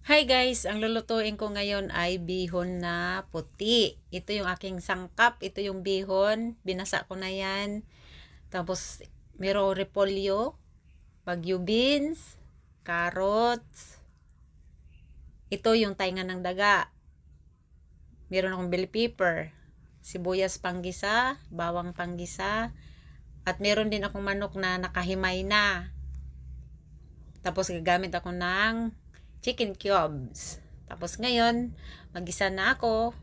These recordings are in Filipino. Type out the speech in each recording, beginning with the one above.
Hi guys! Ang lulutuin ko ngayon ay bihon na puti. Ito yung aking sangkap. Ito yung bihon. Binasa ko na yan. Tapos, merong repolyo, bagyo beans, carrots. Ito yung tainga ng daga. Meron akong bell pepper, sibuyas panggisa, bawang panggisa, at meron din akong manok na nakahimay na. Tapos gagamit ako ng chicken cubes. Tapos ngayon, magisa na ako.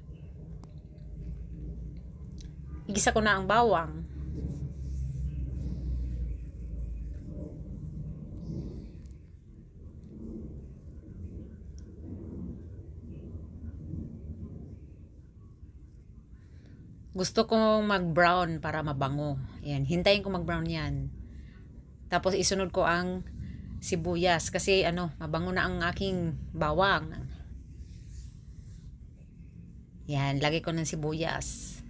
Igisa ko na ang bawang. Gusto kong mag-brown para mabango. Ayan, hintayin ko mag-brown yan. Tapos isunod ko ang sibuyas kasi mabango na ang aking bawang. Yan, lagay ko ng sibuyas.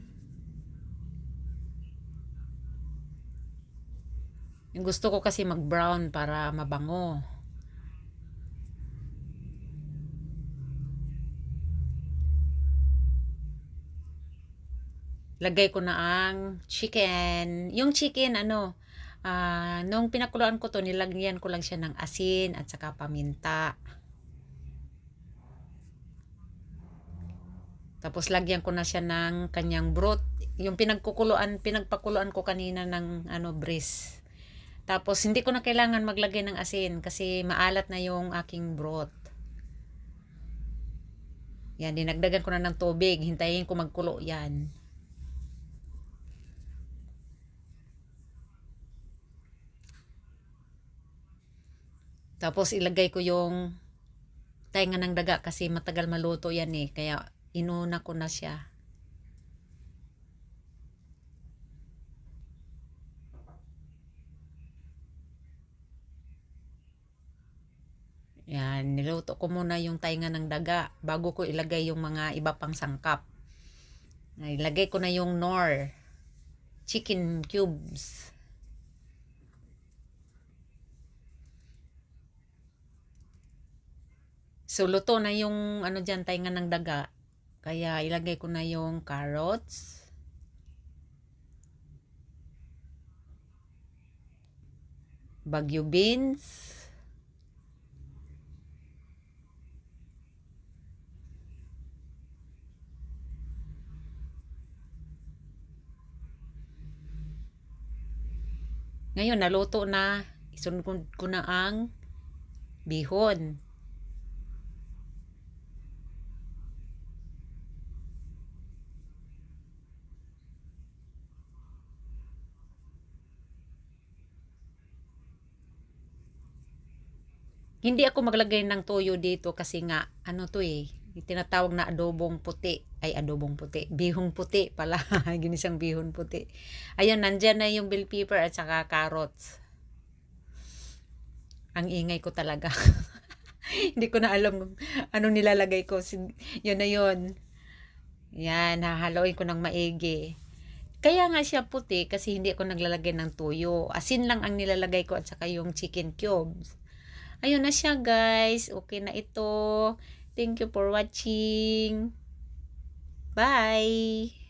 Yung gusto ko kasi mag-brown para mabango. Lagay ko na ang chicken. Yung chicken, nung pinakuluan ko to, nilagyan ko lang siya ng asin at saka paminta. Tapos lagyan ko na siya ng kanyang broth. Yung pinagpakuluan ko kanina ng breast. Tapos hindi ko na kailangan maglagay ng asin kasi maalat na yung aking broth. Yan, dinagdagan ko na ng tubig. Hintayin ko magkulo yan. Tapos ilagay ko yung tainga ng daga kasi matagal maluto yan eh. Kaya inuna ko na siya. Yan, niluto ko muna yung tainga ng daga bago ko ilagay yung mga iba pang sangkap. Ilagay ko na yung Knorr chicken cubes. So, luto na yung dyan, tainga ng daga. Kaya, ilagay ko na yung carrots. Bagyo beans. Ngayon, naluto na. Isunod ko na ang bihon. Hindi ako maglagay ng toyo dito kasi nga, tinatawag na adobong puti. Ay, adobong puti. Bihong puti pala. Ginisang bihon puti. Ayun, nandyan na yung bell pepper at saka carrots. Ang ingay ko talaga. Hindi ko na alam kung anong nilalagay ko. Yun na yun. Yan, hahaluin ko ng maigi. Kaya nga siya puti kasi hindi ako naglalagay ng toyo. Asin lang ang nilalagay ko at saka yung chicken cubes. Ayun na siya guys. Okay na ito. Thank you for watching. Bye!